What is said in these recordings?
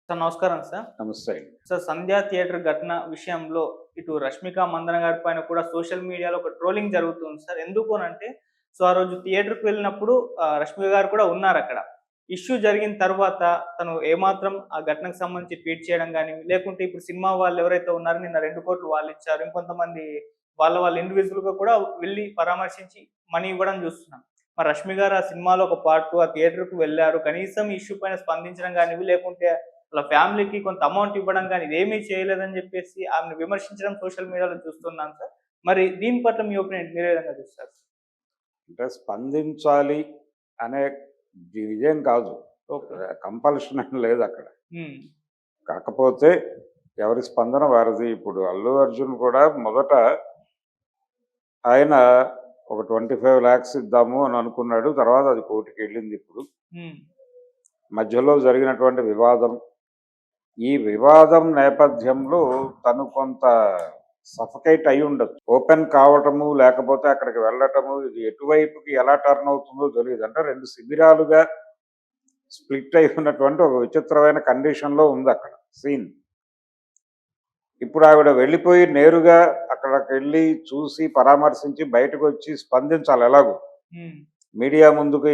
Sir నమస్కారం sir. నమస్తే. Sir 'సంధ్య' theatre ఘటన విషయంలో ఇటు 'రష్మిక మందన' గారి పైన కూడా సోషల్ మీడియాలో ఒక ట్రోలింగ్ జరుగుతుంది సార్. ఎందుకు అనంటే ఆ రోజు థియేటర్‌కి వెళ్ళినప్పుడు 'రష్మిక' గారు కూడా ఉన్నారక్కడ. ఇష్యూ జరిగిన తర్వాత తను ఏమాత్రం ఆ ఘటనకు సంబంధించి ట్వీట్ చేయడం గాని, లేకుంటే ఇప్పుడు సినిమా వాళ్ళు ఎవరైతే ఉన్నారో నిన్న 2,00,00,000 వాళ్ళిచ్చారు. ఇంకొంతమంది వాళ్ళ ఇండివిడ్యువల్‌గా కూడా వెళ్లి పరామర్శించి మనీ ఇవ్వడం చూస్తున్నాం. మరి 'రష్మి' గారు ఆ సినిమాలో ఒక పార్ట్ ఆ థియేటర్‌కి వెళ్లారు. కనీసం ఈ ఇష్యూ పైన స్పందించడం గానివి, లేకుంటే వాళ్ళ ఫ్యామిలీకి కొంత అమౌంట్ ఇవ్వడం గాని ఇదేమీ చేయలేదని చెప్పేసి ఆమెను విమర్శించడం సోషల్ మీడియాలో చూస్తున్నాను సార్. మరి దీని పట్ల మీ ఒపీనియన్ మీరు ఏ విధంగా చూస్తారు? అంటే స్పందించాలి అనే ఇదేం కాదు. ఓకే. కంపల్షన్ ఏం లేదక్కడ. హ్మ్. కాకపోతే ఎవరి స్పందన వారిది. ఇప్పుడు 'అల్లు అర్జున్' కూడా మొదట ఆయన ఒక 25,00,000 ఇద్దాము అని అనుకున్నాడు. తర్వాత అది కోర్టుకెళ్ళింది ఇప్పుడు. హ్మ్. మధ్యలో జరిగినటువంటి వివాదం. ఈ వివాదం నేపథ్యంలో తను కొంత సఫకేట్ అయ్యి ఉండొచ్చు. ఓపెన్ కావటము, లేకపోతే అక్కడికి వెళ్ళటము, ఇది ఎటువైపుకి ఎలా టర్న్ అవుతుందో తెలీదు. అంటే 2 శిబిరాలుగా స్ప్లిట్ అయి ఉన్నటువంటి ఒక విచిత్రమైన కండిషన్‌లో ఉందక్కడ సీన్. ఇప్పుడు ఆవిడ వెళ్ళిపోయి నేరుగా అక్కడికెళ్ళి చూసి, పరామర్శించి బయటకొచ్చి స్పందించాలి ఎలాగో. హ్మ్. మీడియా ముందుకి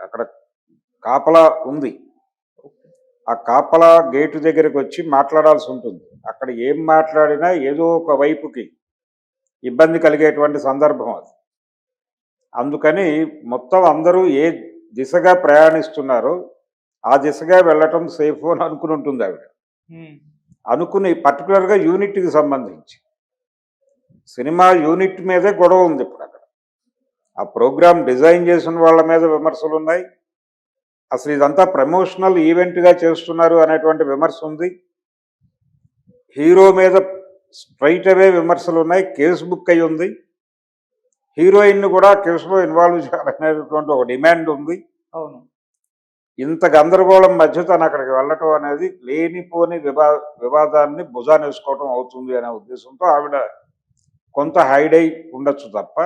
అక్కడ కాపలా ఉంది. ఓకే. ఆ కాపలా గేటు దగ్గరకొచ్చి మాట్లాడాల్సి ఉంటుంది. అక్కడ ఏం మాట్లాడినా ఏదో ఒక వైపుకి ఇబ్బంది కలిగేటువంటి సందర్భం అది. అందుకని మొత్తం అందరూ ఏ దిశగా ప్రయాణిస్తున్నారో, ఆ దిశగా వెళ్ళటం సేఫు అని అనుకుని ఉంటుంది ఆవిడ. హ్మ్. అనుకుని పర్టికులర్‌గా యూనిట్‌కి సంబంధించి. సినిమా యూనిట్ మీదే గొడవ ఉంది ఇప్పుడక్కడ. ఆ ప్రోగ్రామ్ డిజైన్ చేసిన వాళ్ళ మీద విమర్శలున్నాయి. అసలు ఇదంతా ప్రమోషనల్ ఈవెంట్‌గా చేస్తున్నారు అనేటువంటి విమర్శ ఉంది. హీరో మీద స్ట్రెయిట్ అవే విమర్శలున్నాయి. కేస్ బుక్ అయ్యి ఉంది. హీరోయిన్‌ని కూడా కేసులో ఇన్వాల్వ్ చేయాలనేటువంటి ఒక డిమాండ్ ఉంది. అవును. ఇంత గందరగోళం మధ్య తను అక్కడికి వెళ్ళటం అనేది లేనిపోని వివాదాన్ని భుజానేసుకోవటం అవుతుంది అనే ఉద్దేశంతో ఆవిడ కొంత హైడ్ అయి ఉండొచ్చు తప్ప,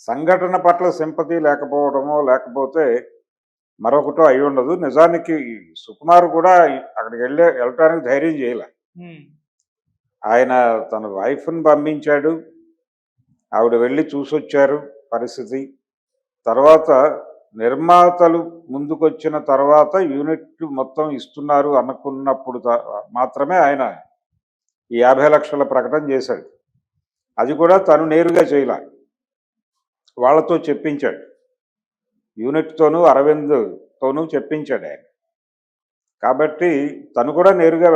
సంఘటన పట్ల సింపతి లేకపోవడమో, లేకపోతే మరొకటో అయ్యుండదు. నిజానికి సుకుమార్ కూడా అక్కడికి వెళ్ళటానికి ధైర్యం చేయలే. హ్మ్. ఆయన తన వైఫ్‌ని పంపించాడు. ఆవిడ వెళ్ళి చూసొచ్చారు పరిస్థితి. తర్వాత నిర్మాతలు ముందుకొచ్చిన తర్వాత యూనిట్ మొత్తం ఇస్తున్నారు అనుకున్నప్పుడు మాత్రమే ఆయన ఈ 50,00,000 ప్రకటన చేశాడు. అది కూడా తను నేరుగా చేయలే. వాళ్ళతో చెప్పించాడు. యూనిట్‌తోనూ, అరవింద్‌తోనూ చెప్పించాడు ఆయన. కాబట్టి తను కూడా నేరుగా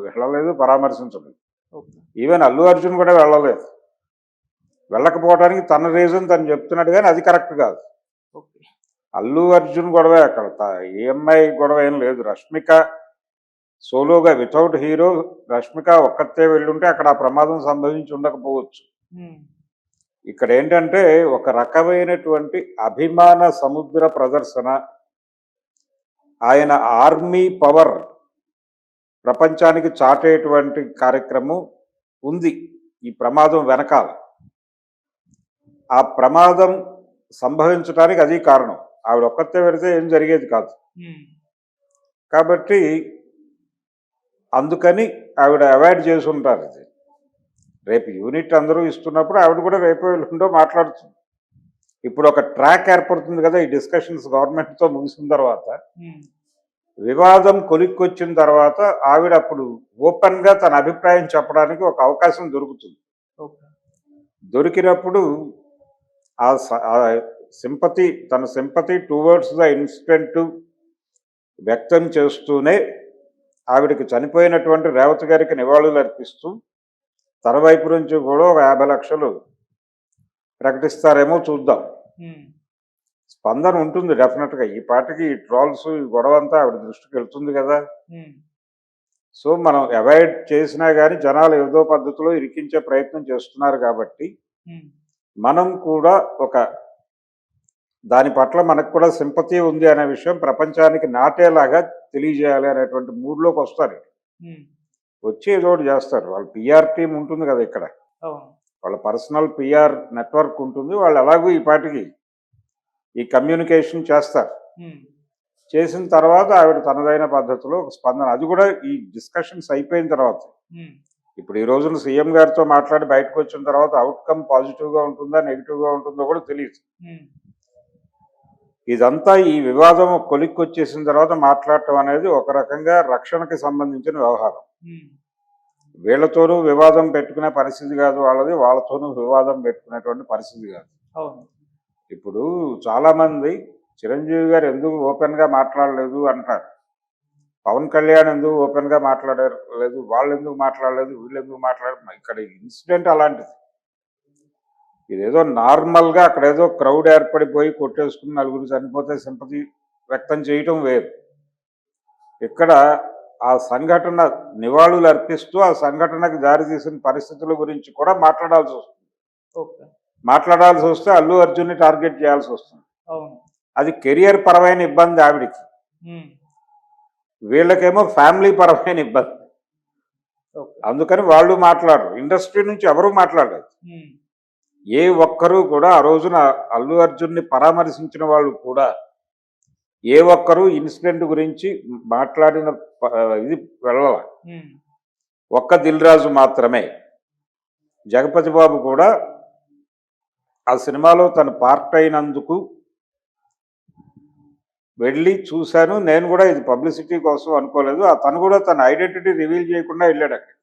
వెళ్ళలేదు, పరామర్శించలేదు. ఓకే. ఈవెన్ అల్లు అర్జున్ కూడా వెళ్ళలేదు. వెళ్ళకపోవడానికి తన రీజన్ తను చెప్తున్నాడు గానీ అది కరెక్ట్ కాదు. ఓకే. అల్లు అర్జున్ గొడవే అక్కడ. ఈఎంఐ గొడవ ఏం లేదు. రష్మిక సోలోగా వితౌట్ హీరో రష్మిక ఒక్కతే వెళ్ళుంటే అక్కడ ఆ ప్రమాదం సంభవించి ఉండకపోవచ్చు. హ్మ్. ఇక్కడ ఏంటంటే ఒక రకమైనటువంటి అభిమాన సముద్ర ప్రదర్శన, ఆయన ఆర్మీ పవర్ ప్రపంచానికి చాటేటువంటి కార్యక్రమం ఉంది ఈ ప్రమాదం వెనకాల. ఆ ప్రమాదం సంభవించడానికి అది కారణం. ఆవిడ ఒక్కతే వెడితే ఏం జరిగేది కాదు. హ్మ్. కాబట్టి అందుకని ఆవిడ అవాయిడ్ చేసి ఉంటారు ఇది. రేపు యూనిట్ అందరూ ఇస్తున్నప్పుడు ఆవిడ కూడా రేపు ఎల్లుండో మాట్లాడుతుంది. ఇప్పుడు ఒక ట్రాక్ ఏర్పడుతుంది కదా ఈ డిస్కషన్స్ గవర్నమెంట్‌తో ముగిసిన తర్వాత. హ్మ్. వివాదం కొలిక్కొచ్చిన తర్వాత ఆవిడ అప్పుడు ఓపెన్‌గా తన అభిప్రాయం చెప్పడానికి ఒక అవకాశం దొరుకుతుంది. ఓకే. దొరికినప్పుడు ఆ తన సింపతి టువర్డ్స్ ద ఇన్సిడెంట్ వ్యక్తం చేస్తూనే ఆవిడకి చనిపోయినటువంటి రేవతి గారికి నివాళులు అర్పిస్తూ తన వైపు నుంచి కూడా ఒక 50,00,000 ప్రకటిస్తారేమో చూద్దాం. హ్మ్. స్పందన ఉంటుంది డెఫినెట్‌గా. ఈ పాటికి ఈ ట్రోల్స్ ఈ గొడవంతా ఆవిడ దృష్టికి వెళ్తుంది కదా! హ్మ్. సో, మనం అవాయిడ్ చేసినా గానీ జనాలు ఏదో పద్ధతిలో ఇరికించే ప్రయత్నం చేస్తున్నారు కాబట్టి, హ్మ్. మనం కూడా దాని పట్ల మనకు కూడా సింపతి ఉంది అనే విషయం ప్రపంచానికి నాటేలాగా తెలియజేయాలి అనేటువంటి మూడ్‌లోకి వస్తారు. హ్మ్. వచ్చి ఏదో ఒకటి చేస్తారు. వాళ్ళ పీఆర్ టీమ్ ఉంటుంది కదా ఇక్కడ. అవును. వాళ్ళ పర్సనల్ పీఆర్ నెట్వర్క్ ఉంటుంది. వాళ్ళు ఎలాగో ఈ పాటికి ఈ కమ్యూనికేషన్ చేస్తారు. హ్మ్. చేసిన తర్వాత ఆవిడ తనదైన పద్ధతిలో ఒక స్పందన, అది కూడా ఈ డిస్కషన్స్ అయిపోయిన తర్వాత. ఉమ్, ఇప్పుడు ఈ రోజున సీఎం గారితో మాట్లాడి బయటకు వచ్చిన తర్వాత అవుట్కమ్ పాజిటివ్గా ఉంటుందా నెగిటివ్గా ఉంటుందో కూడా తెలియదు. ఉమ్, ఇదంతా ఈ వివాదం కొలిక్కి వచ్చేసిన తర్వాత మాట్లాడటం అనేది ఒక రకంగా రక్షణకి సంబంధించిన వ్యవహారం. ఉమ్, వీళ్ళతోనూ వివాదం పెట్టుకునే పరిస్థితి కాదు వాళ్ళది, వాళ్ళతోనూ వివాదం పెట్టుకునేటువంటి పరిస్థితి కాదు. అవును. ఇప్పుడు చాలామంది చిరంజీవి గారు ఎందుకు ఓపెన్గా మాట్లాడలేదు అంటారు, పవన్ కళ్యాణ్ ఎందుకు ఓపెన్గా మాట్లాడలేదు, వాళ్ళు ఎందుకు మాట్లాడలేదు, వీళ్ళు ఎందుకు మాట్లాడలేదు. ఇక్కడ ఇన్సిడెంట్ అలాంటిది. ఇదేదో నార్మల్గా అక్కడ ఏదో క్రౌడ్ ఏర్పడిపోయి కొట్టేసుకుని నలుగురు చనిపోతే సింపతి వ్యక్తం చేయటం వేరు. ఇక్కడ ఆ సంఘటన నివాళులు అర్పిస్తూ ఆ సంఘటనకు దారితీసిన పరిస్థితుల గురించి కూడా మాట్లాడాల్సి వస్తుంది. ఓకే. మాట్లాడాల్సి వస్తే అల్లు అర్జున్ని టార్గెట్ చేయాల్సి వస్తుంది. అవును. అది కెరియర్ పరమైన ఇబ్బంది ఆవిడికి, ఉమ్, వీళ్ళకేమో ఫ్యామిలీ పరమైన ఇబ్బంది. ఓకే. అందుకని వాళ్ళు మాట్లాడరు, ఇండస్ట్రీ నుంచి ఎవరూ మాట్లాడలేదు. ఉమ్, ఏ ఒక్కరూ కూడా ఆ రోజున అల్లు అర్జున్ని పరామర్శించిన వాళ్ళు కూడా ఏ ఒక్కరూ ఇన్సిడెంట్ గురించి మాట్లాడిన ఇది వెళ్ళాల. ఉమ్, ఒక్క దిల్ రాజు మాత్రమే. జగపతి బాబు కూడా ఆ సినిమాలో తన పార్ట్ అయినందుకు వెళ్ళి చూశాను, నేను కూడా ఇది పబ్లిసిటీ కోసం అనుకోలేదు, తను కూడా తన ఐడెంటిటీ రివీల్ చేయకుండా వెళ్ళాడు అక్కడ.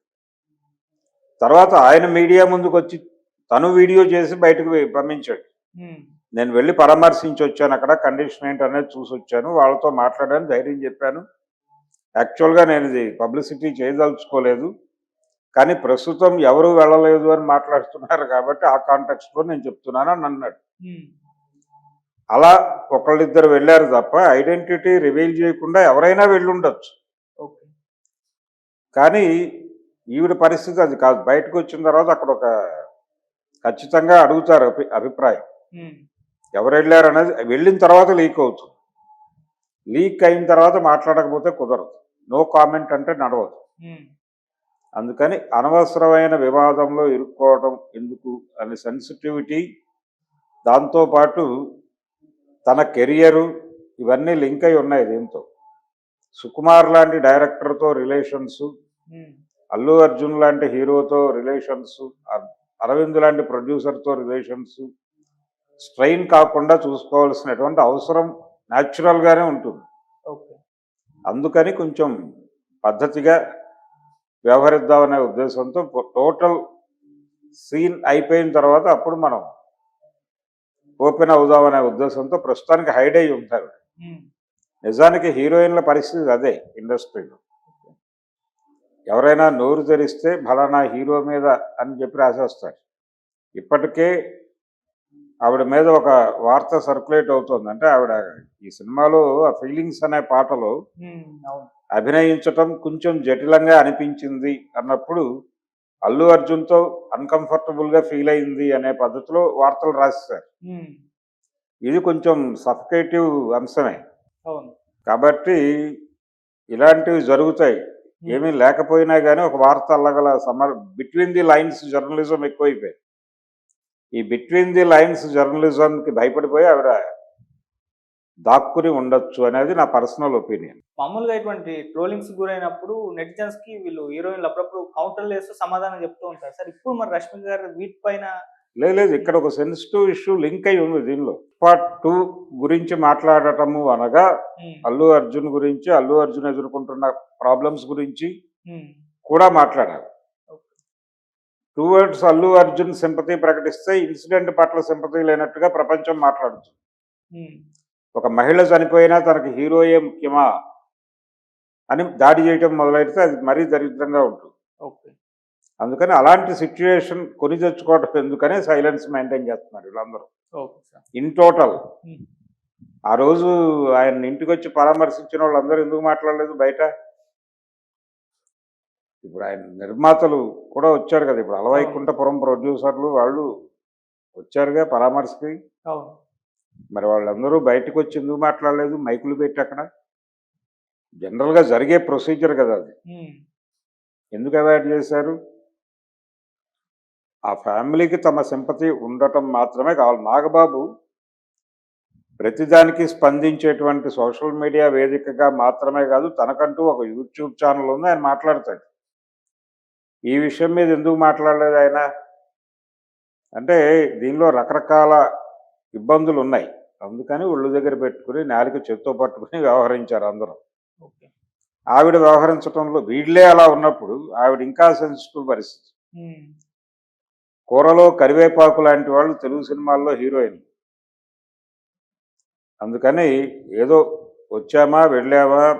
తర్వాత ఆయన మీడియా ముందుకు వచ్చి తను వీడియో చేసి బయటకు పంపించాడు. ఉమ్, నేను వెళ్ళి పరామర్శించి వచ్చాను, అక్కడ కండిషన్ ఏంటి అనేది చూసి వచ్చాను, వాళ్ళతో మాట్లాడాను, ధైర్యం చెప్పాను, యాక్చువల్గా నేను ఇది పబ్లిసిటీ చేయదలుచుకోలేదు, కానీ ప్రస్తుతం ఎవరు వెళ్ళలేదు అని మాట్లాడుతున్నారు కాబట్టి ఆ కాంటెక్స్ట్లో నేను చెప్తున్నాను అని అన్నాడు. ఉమ్, అలా ఒకళ్ళిద్దరు వెళ్ళారు తప్ప ఐడెంటిటీ రివీల్ చేయకుండా ఎవరైనా వెళ్ళుండొచ్చు. ఓకే. కానీ ఈవిడ పరిస్థితి అది కాదు. బయటకు వచ్చిన తర్వాత అక్కడ ఒక ఖచ్చితంగా అడుగుతారు అభిప్రాయం, ఉమ్, ఎవరు వెళ్ళారు అనేది వెళ్ళిన తర్వాత లీక్ అవుతుంది. లీక్ అయిన తర్వాత మాట్లాడకపోతే కుదరదు, నో కామెంట్ అంటే నడవదు. ఉమ్, అందుకని అనవసరమైన వివాదంలో ఇరుక్కోవడం ఎందుకు అనే సెన్సిటివిటీ, దాంతోపాటు తన కెరియరు ఇవన్నీ లింక్ అయి ఉన్నాయి దీంతో. సుకుమార్ లాంటి డైరెక్టర్తో రిలేషన్స్, ఉమ్, అల్లు అర్జున్ లాంటి హీరోతో రిలేషన్స్, అరవింద్ లాంటి ప్రొడ్యూసర్తో రిలేషన్స్ స్ట్రెయిన్ కాకుండా చూసుకోవాల్సినటువంటి అవసరం న్యాచురల్గానే ఉంటుంది. ఓకే. అందుకని కొంచెం పద్ధతిగా వ్యవహరిద్దామనే ఉద్దేశంతో టోటల్ సీన్ అయిపోయిన తర్వాత అప్పుడు మనం ఓపెన్ అవుదామనే ఉద్దేశంతో ప్రస్తుతానికి హైడ్ అయి ఉంటారు. ఉమ్, నిజానికి హీరోయిన్ల పరిస్థితి అదే ఇండస్ట్రీలో. ఎవరైనా నోరు తెరిస్తే ఫలానా హీరో మీద అని చెప్పి రాసేస్తారు. ఇప్పటికే ఆవిడ మీద ఒక వార్త సర్క్యులేట్ అవుతుంది, అంటే ఆవిడ ఈ సినిమాలో ఆ ఫీలింగ్స్ అనే పాటలో ఉమ్, అవును. అభినయించటం కొంచెం జటిలంగా అనిపించింది అన్నప్పుడు అల్లు అర్జున్తో అన్కంఫర్టబుల్గా ఫీల్ అయింది అనే పద్ధతిలో వార్తలు రాసేశారు. ఉమ్, ఇది కొంచెం సఫికేటివ్ అంశమే అవును. కాబట్టి ఇలాంటివి జరుగుతాయి. ఏమీ లేకపోయినా కానీ ఒక వార్త అల్లగల బిట్వీన్ ది లైన్స్ జర్నలిజం ఎక్కువైపోయి, ఈ బిట్వీన్ ది లైన్స్ జర్నలిజంకి భయపడిపోయి ఆవిడ దాక్కుని ఉండొచ్చు అనేది నా పర్సనల్ ఒపీనియన్. మామూలుగా ఇటువంటి ట్రోలింగ్స్ గురైనప్పుడు నెటిజన్స్ కి వీళ్ళు హీరోయిన్లు అప్పుడప్పుడు కౌంటర్లు వేస్తూ సమాధానం చెప్తూ ఉంటారు సార్. ఇప్పుడు మరి రష్మిక గారు వీటిపైన లేదు, ఇక్కడ ఒక సెన్సిటివ్ ఇష్యూ లింక్ అయి ఉంది దీనిలో. పార్ట్ 2 గురించి మాట్లాడటము అనగా ఉమ్, అల్లు అర్జున్ గురించి, అల్లు అర్జున్ ఎదుర్కొంటున్న ప్రాబ్లమ్స్ గురించి ఉమ్, కూడా మాట్లాడాలి. Okay. Towards Allu Arjun sympathy ప్రకటిస్తే ఇన్సిడెంట్ పట్ల సింపతి లేనట్టుగా ప్రపంచం మాట్లాడుతుంది. ఉమ్, ఒక మహిళ చనిపోయినా తనకి హీరోయే ముఖ్యమా అని దాడి చేయటం మొదలైతే అది మరీ దరిద్రంగా ఉంటుంది. ఓకే. అందుకని అలాంటి సిచ్యువేషన్ కొని తెచ్చుకోవటం ఎందుకనే సైలెన్స్ మెయింటైన్ చేస్తున్నారు వీళ్ళందరూ. Okay sir. ఇన్ టోటల్ ఉమ్, ఆ రోజు ఆయన ఇంటికి వచ్చి పరామర్శించిన వాళ్ళందరూ ఎందుకు మాట్లాడలేదు బయట? ఇప్పుడు ఆయన నిర్మాతలు కూడా వచ్చారు కదా, ఇప్పుడు అలవైకుంఠపురం ప్రొడ్యూసర్లు వాళ్ళు వచ్చారుగా పరామర్శకి. అవును. మరి వాళ్ళందరూ బయటకు వచ్చి ఎందుకు మాట్లాడలేదు? మైకులు పెట్టి అక్కడ జనరల్గా జరిగే ప్రొసీజర్ కదా అది, ఉమ్, ఎందుకు అవాయిడ్ చేశారు? ఆ ఫ్యామిలీకి తమ సింపతి ఉండటం మాత్రమే కావాలి. నాగబాబు ప్రతిదానికి స్పందించేటువంటి సోషల్ మీడియా వేదికగా మాత్రమే కాదు, తనకంటూ ఒక యూట్యూబ్ ఛానల్ ఉంది, ఆయన మాట్లాడతాడు. ఈ విషయం మీద ఎందుకు మాట్లాడలేదు ఆయన అంటే, దీనిలో రకరకాల ఇబ్బందులు ఉన్నాయి. అందుకని ఒళ్ళు దగ్గర పెట్టుకుని నాలుక చేత్తో పట్టుకుని వ్యవహరించారు అందరూ. ఓకే. ఆవిడ వ్యవహరించడంలో వీళ్ళే అలా ఉన్నప్పుడు ఆవిడ ఇంకా సెన్సిటివ్ పరిస్థితి. ఉమ్. కూరలో కరివేపాకు లాంటి వాళ్ళు తెలుగు సినిమాల్లో హీరోయిన్. అందుకని ఏదో వచ్చామా వెళ్ళామా